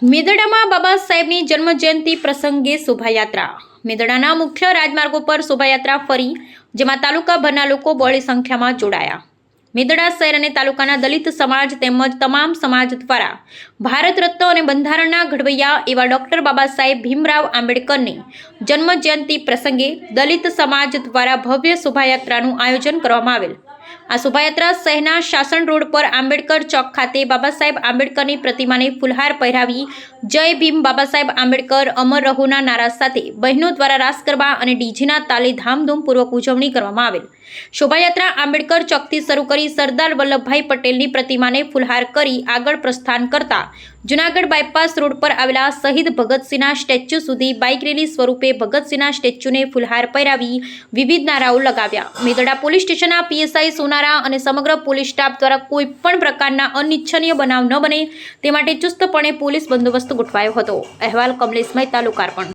મેદડામાં બાબા સાહેબની જન્મજયંતિ પ્રસંગે શોભાયાત્રા। મેદડાના મુખ્ય રાજમાર્ગો પર શોભાયાત્રા ફરી, જેમાં તાલુકાભરના લોકો બહોળી સંખ્યામાં જોડાયા। મેદડા શહેર અને તાલુકાના દલિત સમાજ તેમજ તમામ સમાજ દ્વારા ભારત રત્ન અને બંધારણના ઘડવૈયા એવા ડોક્ટર બાબા સાહેબ ભીમરાવ આંબેડકરની જન્મજયંતિ પ્રસંગે દલિત સમાજ દ્વારા ભવ્ય શોભાયાત્રાનું આયોજન કરવામાં આવેલ। આ શોભાયાત્રા શહેરના શાસન રોડ પર આંબેડકર ચોક ખાતે બાબા સાહેબ આંબેડકરની પ્રતિમાને ફૂલહાર પહેરાવી જય ભીમ બાબા સાહેબ આંબેડકર અમર રહોના નારા સાથે બહેનો દ્વારા રાસ ગરબા અને ડીજેના તાલે ધામધૂમપૂર્વક ઉજવણી કરવામાં આવેલ। શોભાયાત્રા આંબેડકર ચોકથી શરૂ કરી સરદાર વલ્લભભાઈ પટેલની પ્રતિમાને ફૂલહાર કરી આગળ પ્રસ્થાન કરતા જૂનાગઢ બાયપાસ રોડ પર આવેલા શહીદ ભગતસિંહના સ્ટેચ્યુ સુધી બાઇક રેલી સ્વરૂપે ભગતસિંહના સ્ટેચ્યુને ફૂલહાર પહેરાવી વિવિધ નારાઓ લગાવ્યા। મેદડા પોલીસ સ્ટેશનના પીએસઆઈ સોનારા અને સમગ્ર પોલીસ સ્ટાફ દ્વારા કોઈ પણ પ્રકારના અનિચ્છનીય બનાવ ન બને તે માટે ચુસ્તપણે પોલીસ બંદોબસ્ત ગોઠવાયો હતો। અહેવાલ કમલેશ મહેતા, લોકાર્પણ।